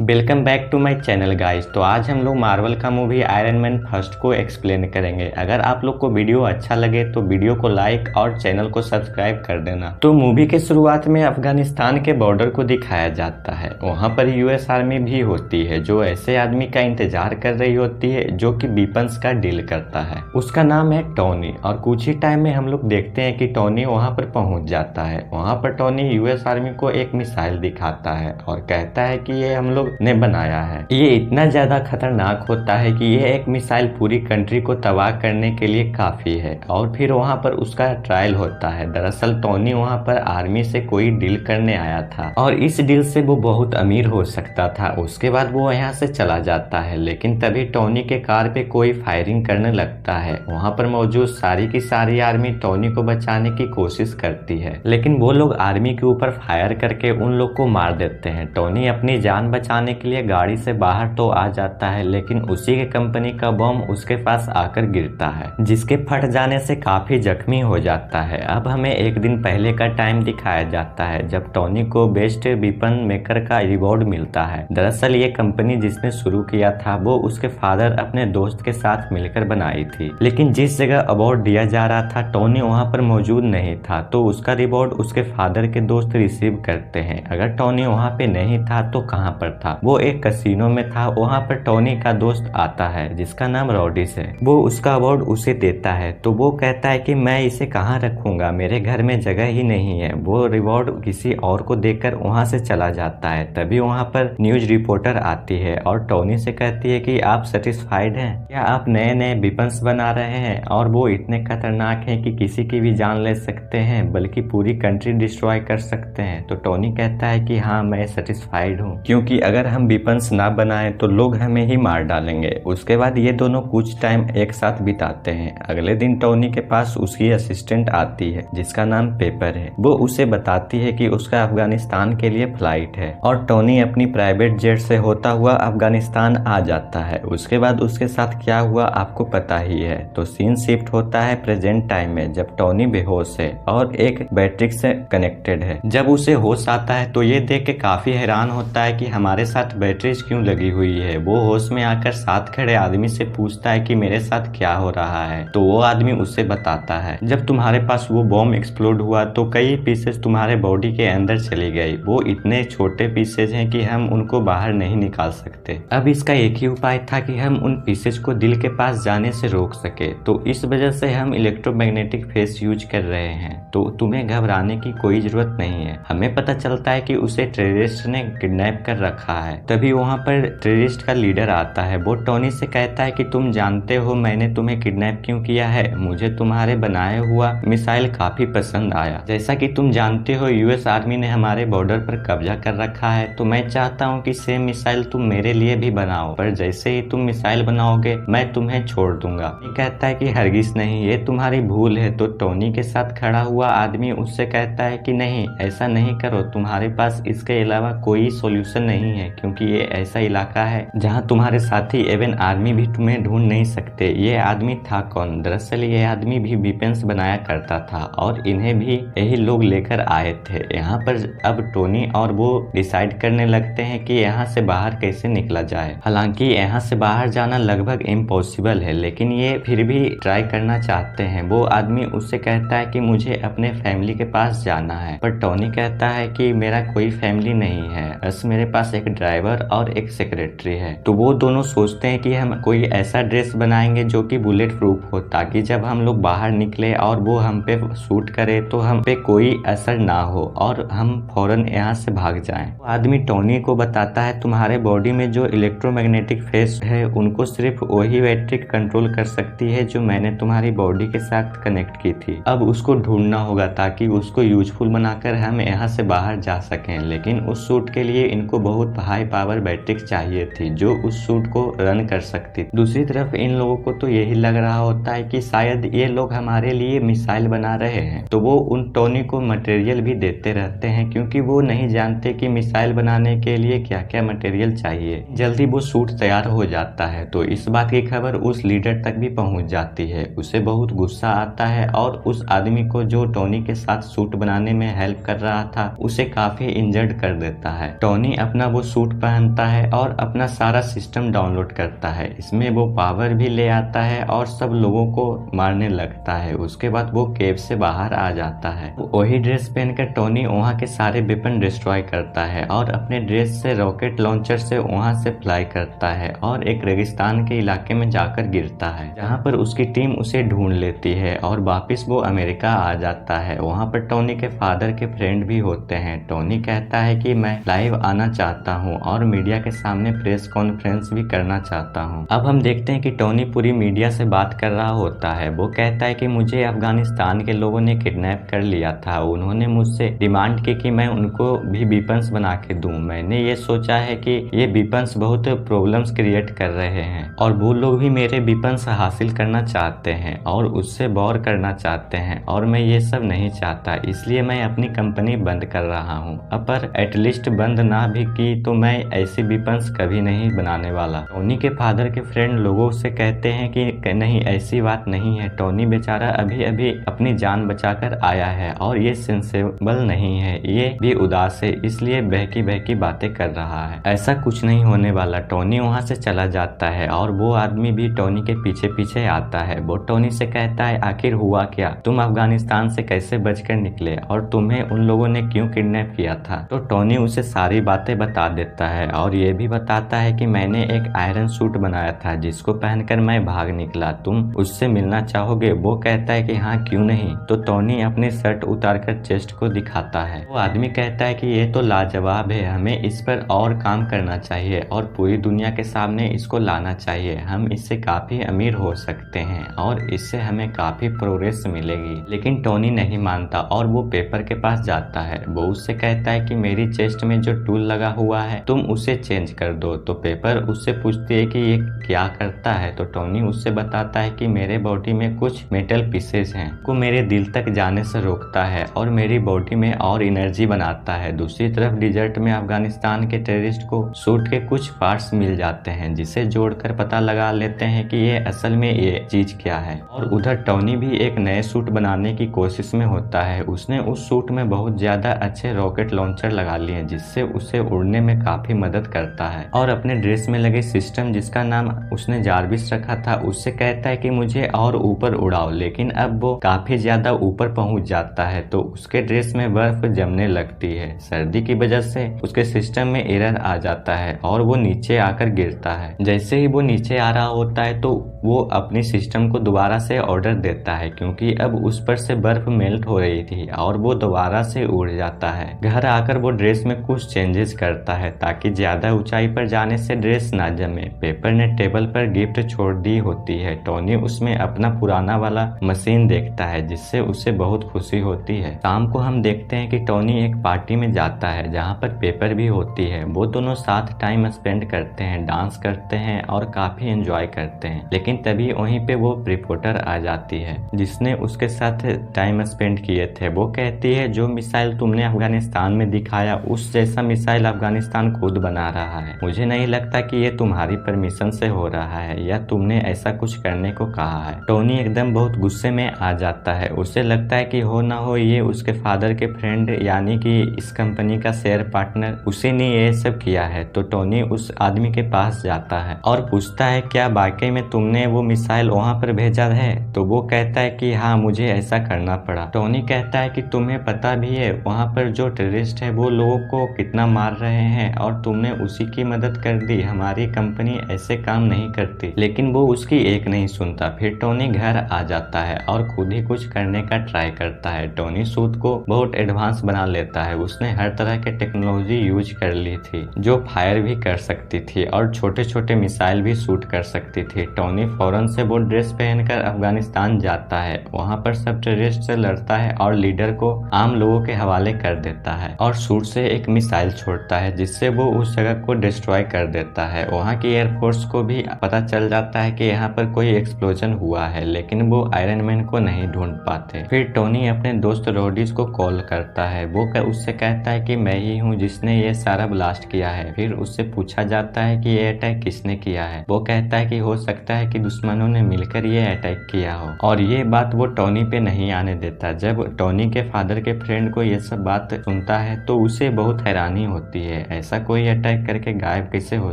Welcome back to my channel guys. तो आज हम लोग मार्वल का मूवी आयरन मैन फर्स्ट को एक्सप्लेन करेंगे। अगर आप लोग को वीडियो अच्छा लगे तो वीडियो को लाइक और चैनल को सब्सक्राइब कर देना। तो मूवी के शुरुआत में अफगानिस्तान के बॉर्डर को दिखाया जाता है। वहाँ पर यूएस आर्मी भी होती है जो ऐसे आदमी का इंतजार कर रही होती है जो कि वेपन्स का डील करता है। उसका नाम है टोनी और कुछ ही टाइम में हम लोग देखते हैं कि टोनी वहाँ पर पहुँच जाता है। वहाँ पर टोनी यूएस आर्मी को एक मिसाइल दिखाता है और कहता है कि ये हम लोग ने बनाया है। ये इतना ज्यादा खतरनाक होता है कि ये एक मिसाइल पूरी कंट्री को तबाह करने के लिए काफी है। और फिर वहाँ पर उसका ट्रायल होता है। दरअसल टोनी वहाँ पर आर्मी से कोई डील करने आया था और इस डील से वो बहुत अमीर हो सकता था। उसके बाद वो यहाँ से चला जाता है, लेकिन तभी टोनी के कार पे कोई फायरिंग करने लगता है। वहाँ पर मौजूद सारी की सारी आर्मी टोनी को बचाने की कोशिश करती है, लेकिन वो लोग आर्मी के ऊपर फायर करके उन लोग को मार देते हैं। टोनी अपनी जान बचाने के लिए गाड़ी से बाहर तो आ जाता है, लेकिन उसी के कंपनी का बम उसके पास आकर गिरता है, जिसके फट जाने से काफी जख्मी हो जाता है। अब हमें एक दिन पहले का टाइम दिखाया जाता है जब टोनी को बेस्ट वेपन मेकर का रिवॉर्ड मिलता है। दरअसल ये कंपनी जिसने शुरू किया था वो उसके फादर अपने दोस्त के साथ मिलकर बनाई थी, लेकिन जिस जगह अवार्ड दिया जा रहा था टोनी वहाँ पर मौजूद नहीं था, तो उसका रिवॉर्ड उसके फादर के दोस्त रिसीव करते हैं। अगर टोनी वहाँ पे नहीं था तो कहाँ पर था? वो एक कसिनो में था। वहाँ पर टोनी का दोस्त आता है जिसका नाम रॉडिस है। वो उसका अवार्ड उसे देता है, तो वो कहता है कि मैं इसे कहाँ रखूंगा, मेरे घर में जगह ही नहीं है। वो रिवॉर्ड किसी और को देकर वहाँ से चला जाता है। तभी वहाँ पर न्यूज रिपोर्टर आती है और टोनी से कहती है कि आप सेटिस्फाइड हैं क्या? आप नए नए वेपन्स बना रहे हैं और वो इतने खतरनाक हैं कि किसी की भी जान ले सकते हैं, बल्कि पूरी कंट्री डिस्ट्रॉय कर सकते हैं। तो टोनी कहता है कि हाँ, मैं सेटिस्फाइड हूँ, क्योंकि अगर हम वेपन्स ना बनाएं तो लोग हमें ही मार डालेंगे। उसके बाद ये दोनों कुछ टाइम एक साथ बिताते हैं। अगले दिन टोनी के पास उसकी असिस्टेंट आती है जिसका नाम पेपर है। वो उसे बताती है कि उसका अफगानिस्तान के लिए फ्लाइट है और टोनी अपनी प्राइवेट जेट से होता हुआ अफगानिस्तान आ जाता है। उसके बाद उसके साथ क्या हुआ आपको पता ही है। तो सीन शिफ्ट होता है प्रेजेंट टाइम में जब टोनी बेहोश है और एक बैटरी से कनेक्टेड है। जब उसे होश आता है तो ये देख के काफी हैरान होता है कि हमारे साथ बैटरीज क्यों लगी हुई है। वो होश में आकर साथ खड़े आदमी से पूछता है कि मेरे साथ क्या हो रहा है। तो वो आदमी उससे बताता है जब तुम्हारे पास वो बॉम्ब एक्सप्लोड हुआ तो कई पीसेस तुम्हारे बॉडी के अंदर चली गई। वो इतने छोटे पीसेज हैं कि हम उनको बाहर नहीं निकाल सकते। अब इसका एक ही उपाय था कि हम उन पीसेज को दिल के पास जाने से रोक सके, तो इस वजह से हम इलेक्ट्रोमैग्नेटिक फेस यूज कर रहे हैं। तो तुम्हें घबराने की कोई जरूरत नहीं है। हमें पता चलता है कि उसे टेररिस्ट ने किडनैप कर रखा है। तभी वहाँ पर टेररिस्ट का लीडर आता है। वो टोनी से कहता है कि तुम जानते हो मैंने तुम्हें किडनैप क्यों किया है? मुझे तुम्हारे बनाए हुआ मिसाइल काफी पसंद आया। जैसा कि तुम जानते हो यूएस आर्मी ने हमारे बॉर्डर पर कब्जा कर रखा है, तो मैं चाहता हूँ कि सेम मिसाइल तुम मेरे लिए भी बनाओ, पर जैसे ही तुम मिसाइल बनाओगे मैं तुम्हें छोड़ दूंगा। ये कहता है कि हरगिज नहीं, ये तुम्हारी भूल है। तो टोनी के साथ खड़ा हुआ आदमी उससे कहता है कि नहीं, ऐसा नहीं करो, तुम्हारे पास इसके अलावा कोई सोल्यूशन नहीं है, क्योंकि ये ऐसा इलाका है जहाँ तुम्हारे साथी एवं आर्मी भी तुम्हें ढूंढ नहीं सकते। ये आदमी था कौन? दरअसल ये आदमी भी वेपन्स बनाया करता था और इन्हें भी यही लोग लेकर आए थे। यहाँ पर अब टोनी और वो डिसाइड करने लगते हैं कि यहाँ से बाहर कैसे निकला जाए। हालांकि यहाँ से बाहर जाना लगभग इम्पॉसिबल है, लेकिन ये फिर भी ट्राई करना चाहते हैं। वो आदमी उससे कहता है कि मुझे अपने फैमिली के पास जाना है, पर टोनी कहता है कि मेरा कोई फैमिली नहीं है, बस मेरे पास एक ड्राइवर और एक सेक्रेटरी है। तो वो दोनों सोचते हैं कि हम कोई ऐसा ड्रेस बनाएंगे जो कि बुलेट प्रूफ हो, ताकि जब हम लोग बाहर निकले और वो हम पे शूट करे तो हम पे कोई असर ना हो और हम फौरन यहाँ से भाग जाएं। वो आदमी टोनी को बताता है तुम्हारे बॉडी में जो इलेक्ट्रोमैग्नेटिक फेस है उनको सिर्फ वही बैटरी कंट्रोल कर सकती है जो मैंने तुम्हारी बॉडी के साथ कनेक्ट की थी। अब उसको ढूंढना होगा ताकि उसको यूजफुल बनाकर हम यहाँ से बाहर जा सकें, लेकिन उस सूट के लिए इनको बहुत हाई पावर बैटरी चाहिए थी जो उस सूट को रन कर सकती। दूसरी तरफ इन लोगों को तो यही लग रहा होता है कि शायद ये लोग हमारे लिए मिसाइल बना रहे हैं, तो वो उन टोनी को मटेरियल भी देते रहते हैं, क्योंकि वो नहीं जानते कि मिसाइल बनाने के लिए क्या क्या मटेरियल चाहिए। जल्दी वो सूट तैयार हो जाता है। तो इस बात की खबर उस लीडर तक भी पहुंच जाती है। उसे बहुत गुस्सा आता है और उस आदमी को जो टोनी के साथ सूट बनाने में हेल्प कर रहा था उसे काफी इंजर्ड कर देता है। टोनी अपना वो सूट पहनता है और अपना सारा सिस्टम डाउनलोड करता है। इसमें वो पावर भी ले आता है और सब लोगों को मारने लगता है। उसके बाद वो केव से बाहर आ जाता है। वही ड्रेस पहनकर टोनी वहाँ के सारे वेपन डिस्ट्रॉय करता है और अपने ड्रेस से रॉकेट लॉन्चर से वहाँ से फ्लाई करता है और एक रेगिस्तान के इलाके में जाकर गिरता है, जहाँ पर उसकी टीम उसे ढूंढ लेती है और वापस वो अमेरिका आ जाता है। वहाँ पर टोनी के फादर के फ्रेंड भी होते हैं। टोनी कहता है कि मैं लाइव आना चाहता हूँ और मीडिया के सामने प्रेस कॉन्फ्रेंस भी करना चाहता हूँ। अब हम देखते हैं कि टोनी पूरी मीडिया से बात कर रहा होता है। वो कहता है कि मुझे अफगानिस्तान के लोगों ने किडनैप कर लिया था। उन्होंने मुझसे डिमांड की कि मैं उनको भी वेपन्स बना के दूं। मैंने ये सोचा है कि ये वेपन्स बहुत प्रॉब्लम्स क्रिएट कर रहे हैं और वो लोग भी मेरे वेपन्स हासिल करना चाहते हैं और उससे वॉर करना चाहते हैं और मैं ये सब नहीं चाहता, इसलिए मैं अपनी कंपनी बंद कर रहा हूँ। पर एटलीस्ट बंद ना भी की तो मैं ऐसी वेपन्स कभी नहीं बनाने वाला। टोनी के फादर के फ्रेंड लोगों से कहते हैं कि नहीं, ऐसी बात नहीं है। टोनी बेचारा अभी अभी अपनी जान बचाकर आया है और ये सेंसेबल नहीं है, ये भी उदास है, इसलिए बहकी बहकी बातें कर रहा है। ऐसा कुछ नहीं होने वाला। टोनी वहाँ से चला जाता है और वो आदमी भी टोनी के पीछे पीछे आता है। वो टोनी से कहता है आखिर हुआ क्या, तुम अफगानिस्तान से कैसे बचकर निकले और तुम्हें उन लोगों ने क्यों किडनैप किया था। तो टोनी उसे सारी बातें बता देता है और ये भी बताता है कि मैंने एक आयरन सूट बनाया था जिसको पहनकर मैं भाग निकला, तुम उससे मिलना चाहोगे। वो कहता है कि हाँ क्यों नहीं। तो टोनी अपनी शर्ट उतारकर चेस्ट को दिखाता है। वो आदमी कहता है कि ये तो लाजवाब है, हमें इस पर और काम करना चाहिए और पूरी दुनिया के सामने इसको लाना चाहिए। हम इससे काफी अमीर हो सकते हैं और इससे हमें काफी प्रोग्रेस मिलेगी। लेकिन टोनी नहीं मानता और वो पेपर के पास जाता है। वो उससे कहता है कि मेरी चेस्ट में जो टूल लगा हुआ है तुम उसे चेंज कर दो। तो पेपर उससे पूछती है कि ये क्या करता है। तो टोनी उससे बताता है कि मेरे बॉडी में कुछ मेटल पीसेस हैं, को मेरे दिल तक जाने से रोकता है और मेरी बॉडी में और एनर्जी बनाता है। दूसरी तरफ डिजर्ट में अफगानिस्तान के टेररिस्ट को सूट के कुछ पार्ट्स मिल जाते हैं जिसे जोड़कर पता लगा लेते हैं कि ये असल में ये चीज क्या है। और उधर टोनी भी एक नए सूट बनाने की कोशिश में होता है। उसने उस सूट में बहुत ज्यादा अच्छे रॉकेट लॉन्चर लगा लिए जिससे उसे उड़ने में काफी मदद करता है और अपने ड्रेस में लगे सिस्टम जिसका नाम उसने जार्विस रखा था उससे कहता है कि मुझे और ऊपर उड़ाओ। लेकिन अब वो काफी ज्यादा ऊपर पहुंच जाता है तो उसके ड्रेस में बर्फ जमने लगती है। सर्दी की वजह से उसके सिस्टम में एरर आ जाता है और वो नीचे आकर गिरता है। जैसे ही वो नीचे आ रहा होता है तो वो अपनी सिस्टम को दोबारा से ऑर्डर देता है क्योंकि अब उस पर से बर्फ मेल्ट हो रही थी और वो दोबारा से उड़ जाता है। घर आकर वो ड्रेस में कुछ चेंजेस करता है ताकि ज्यादा ऊंचाई पर जाने से ड्रेस ना जमे। पेपर ने टेबल पर गिफ्ट छोड़ दी होती है। टोनी उसमें अपना पुराना वाला मशीन देखता है जिससे उसे बहुत खुशी होती है। शाम को हम देखते हैं कि टोनी एक पार्टी में जाता है जहाँ पर पेपर भी होती है। वो दोनों साथ टाइम स्पेंड करते हैं, डांस करते हैं और काफी एंजॉय करते हैं। लेकिन तभी वहीं पे वो रिपोर्टर आ जाती है जिसने उसके साथ टाइम स्पेंड किए थे। वो कहती है जो मिसाइल तुमने अफगानिस्तान में दिखाया उस जैसा मिसाइल अफगानिस्तान खुद बना रहा है। मुझे नहीं लगता कि ये तुम्हारी परमिशन से हो रहा है या तुमने ऐसा कुछ करने को कहा है। टोनी एकदम बहुत गुस्से में आ जाता है। उसे लगता है कि हो ना हो ये उसके फादर के फ्रेंड यानी कि इस कंपनी का शेयर पार्टनर उसी ने ये सब किया है। तो टोनी उस आदमी के पास जाता है और पूछता है क्या वाकई में तुमने वो मिसाइल वहाँ पर भेजा है। तो वो कहता है कि हाँ मुझे ऐसा करना पड़ा। टोनी कहता है कि तुम्हें पता भी है वहाँ पर जो टेररिस्ट है वो लोगों को कितना मार रहे हैं और तुमने उसी की मदद कर दी। हमारी कंपनी ऐसे काम नहीं करती। लेकिन वो उसकी एक नहीं सुनता। फिर टोनी घर आ जाता है और खुद ही कुछ करने का ट्राई करता है। टोनी सूट को बहुत एडवांस बना लेता है। उसने हर तरह के टेक्नोलॉजी यूज कर ली थी जो फायर भी कर सकती थी और छोटे छोटे मिसाइल भी शूट कर सकती थी। टोनी फौरन से वो ड्रेस पहनकर अफगानिस्तान जाता है। वहाँ पर सब टेररिस्ट से लड़ता है और लीडर को आम लोगों के हवाले कर देता है और सूट से एक मिसाइल छोड़ता है जिससे वो उस जगह को डिस्ट्रॉय कर देता है। वहाँ की एयरफोर्स को भी पता चल जाता है कि यहाँ पर कोई एक्सप्लोजन हुआ है लेकिन वो आयरन मैन को नहीं ढूंढ पाते। फिर टोनी अपने दोस्त रोडिस को कॉल करता है। वो उससे कहता है कि मैं ही हूँ जिसने ये सारा ब्लास्ट किया है। फिर उससे पूछा जाता है कि ये अटैक किसने किया है। वो कहता है कि हो सकता है कि दुश्मनों ने मिलकर ये अटैक किया हो और ये बात वो टोनी पे नहीं आने देता। जब टोनी के फादर के फ्रेंड को ये सब बात सुनता है तो उसे बहुत हैरानी होती है। ऐसा कोई अटैक करके गायब कैसे हो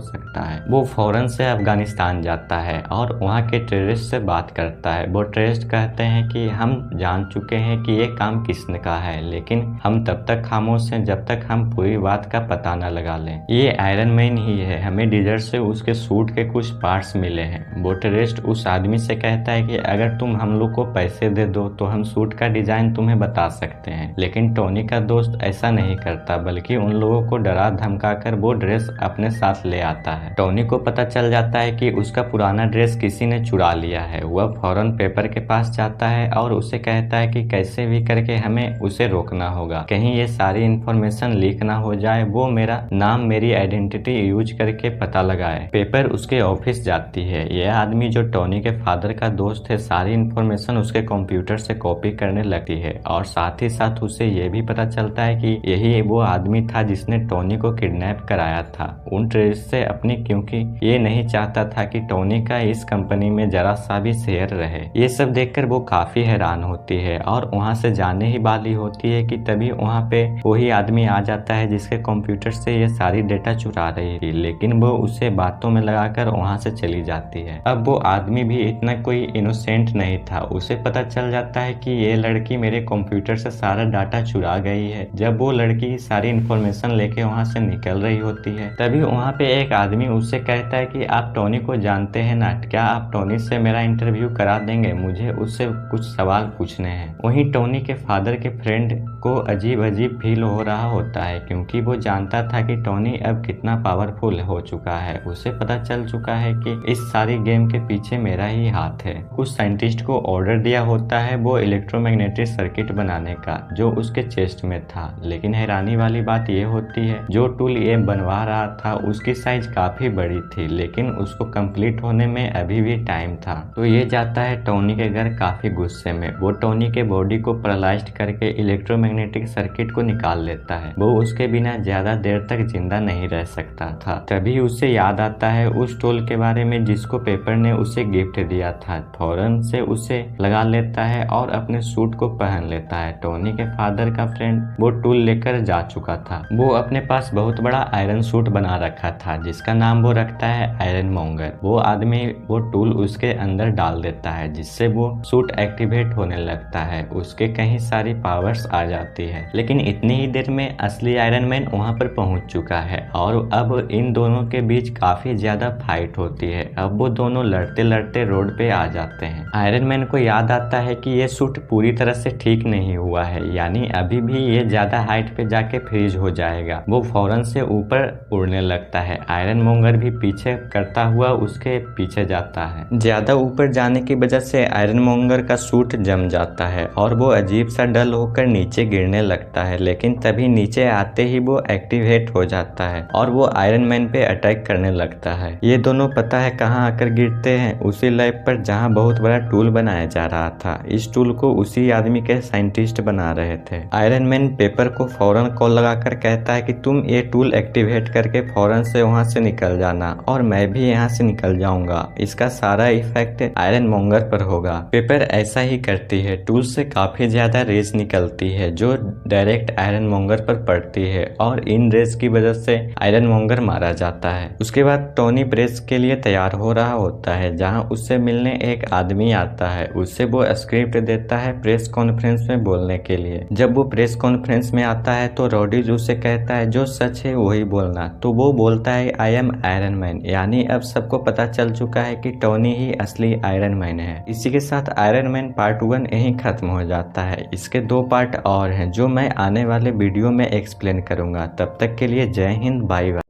सकता है। वो फौरन से अफगानिस्तान जाता है और वहाँ के टेररिस्ट से बात करता है। वो टेररिस्ट कहते हैं कि हम जान चुके हैं कि ये काम किसने कहा है, लेकिन हम तब तक खामोश हैं जब तक हम पूरी बात का पता न लगा लें। ये आयरन मैन ही है, हमें डिजर्ट से उसके सूट के कुछ पार्ट्स मिले हैं। वो टेररिस्ट उस आदमी से कहता है कि अगर तुम हम लोग को पैसे दे दो तो हम सूट का डिजाइन तुम्हें बता सकते हैं, लेकिन टोनी का दोस्त ऐसा नहीं करता, बल्कि उन लोगों को डरा धमका कर वो ड्रेस अपने साथ ले आता है। टोनी को पता चल जाता है कि उसका पुराना ड्रेस किसी ने चुरा लिया है। वह फौरन पेपर के पास जाता है और उसे कहता है कि कैसे भी करके हमें उसे रोकना होगा, कहीं ये सारी इन्फॉर्मेशन लीक ना हो जाए। वो मेरा नाम, मेरी आइडेंटिटी यूज करके पता लगाए। पेपर उसके ऑफिस जाती है। यह आदमी जो टोनी के फादर का दोस्त है, सारी इन्फॉर्मेशन उसके कंप्यूटर से कॉपी करने लगती है और साथ ही साथ उसे ये भी पता चलता है कि यही वो आदमी था जिसने टोनी को किडनैप कराया था उन टेररिस्ट से अपनी, क्योंकि ये नहीं चाहता था कि टोनी का इस कंपनी में जरा सा भी शेयर रहे। ये सब देखकर वो काफी हैरान होती है और वहाँ से जाने ही वाली होती है कि तभी वहाँ पे वही आदमी आ जाता है जिसके कंप्यूटर से ये सारी डेटा चुरा रही थी, लेकिन वो उसे बातों में लगाकर वहाँ से चली जाती है। अब वो आदमी भी इतना कोई इनोसेंट नहीं था, उसे पता चल जाता है कि ये लड़की मेरे कंप्यूटर से सारा डाटा चुरा गई है। जब वो लड़की सारी इन्फॉर्मेशन लेके वहाँ से निकल रही होती है, तभी वहाँ पे एक आदमी उससे कहता है कि आप टोनी को जानते हैं ना, क्या आप टोनी से मेरा इंटरव्यू करा देंगे, मुझे उससे कुछ सवाल पूछने हैं। वहीं टोनी के फादर के फ्रेंड को अजीब अजीब फील हो रहा होता है, क्योंकि वो जानता था कि टोनी अब कितना पावरफुल हो चुका है। उसे पता चल चुका है कि इस सारी गेम के पीछे मेरा ही हाथ है। कुछ साइंटिस्ट को ऑर्डर दिया होता है वो इलेक्ट्रोमैग्नेटिक सर्किट बनाने का, जो उसके चेस्ट में था, लेकिन हैरानी वाली बात यह होती है जो टूल ये बनवा रहा था उसकी साइज काफी बड़ी थी, लेकिन उसको कंप्लीट होने में अभी भी टाइम था। तो ये जाता है टोनी के घर काफी गुस्से में। वो टोनी के बॉडी को पैरालाइज्ड करके इलेक्ट्रोमैग्नेटिक सर्किट को निकाल लेता है। वो उसके बिना ज्यादा देर तक जिंदा नहीं रह सकता था। तभी उसे याद आता है उस टूल के बारे में जिसको पेपर ने उसे गिफ्ट दिया था। फौरन से उसे लगा लेता है और अपने सूट को पहन लेता है। टोनी के फादर का फ्रेंड वो टूल लेकर जा चुका था। वो अपने पास बहुत बड़ा आयरन सूट बना रखा था जिसका नाम वो रखता है आयरन मॉन्गर। वो आदमी वो टूल उसके अंदर डाल देता है जिससे वो सूट एक्टिवेट होने लगता है। उसके कहीं सारी पावर्स आ जाती है, लेकिन इतनी ही देर में असली आयरन मैन वहाँ पर पहुँच चुका है और अब इन दोनों के बीच काफी ज्यादा फाइट होती है। अब वो दोनों लड़ते लड़ते रोड पे आ जाते हैं। आयरन मैन को याद आता है कि ये सूट पूरी तरह से ठीक नहीं हुआ है, यानी अभी भी ये ज्यादा हाइट पे जाके फ्रीज हो जाएगा। वो फौरन से ऊपर उड़ने लगता है। आयरन मॉन्गर भी पीछे करता हुआ उसके पीछे जाता है। ज्यादा ऊपर जाने की वजह से आयरन मॉन्गर का सूट जम जाता है और वो अजीब सा डल होकर नीचे गिरने लगता है, लेकिन तभी नीचे आते ही वो एक्टिवेट हो जाता है और वो आयरन मैन पे अटैक करने लगता है। ये दोनों पता है कहाँ आकर गिरते हैं, उसी लैब पर जहाँ बहुत बड़ा टूल बनाया जा रहा था। इस टूल को उसी आदमी के साइंटिस्ट बना रहे थे। आयरन मैन पेपर को फौरन कॉल लगाकर कहता है कि तुम ये टूल एक्टिवेट करके फौरन से वहाँ से निकल जाना और मैं भी यहाँ से निकल जाऊंगा। इसका सारा इफेक्ट आयरन मॉन्गर पर होगा। पेपर ऐसा ही करती है। टूल से काफी ज्यादा रेज निकलती है जो डायरेक्ट आयरन मॉन्गर पर पड़ती है और इन रेज की वजह से आयरन मॉन्गर मारा जाता है। उसके बाद टोनी प्रेस के लिए तैयार हो रहा होता है जहाँ उससे मिलने एक आदमी आता है। उससे वो स्क्रिप्ट देता है प्रेस कॉन्फ्रेंस में बोलने के लिए। जब वो प्रेस कॉन्फ्रेंस में आता है तो रॉडीज उसे कहता है जो सच है वही बोलना। तो वो बोलता है आई एम आयरन मैन, यानी अब सबको पता चल चुका है कि टोनी ही असली आयरन मैन है। इसी के साथ आयरन मैन पार्ट 1 यहीं खत्म हो जाता है। इसके 2 पार्ट और हैं जो मैं आने वाले वीडियो में एक्सप्लेन करूंगा। तब तक के लिए जय हिंद, बाय बाय।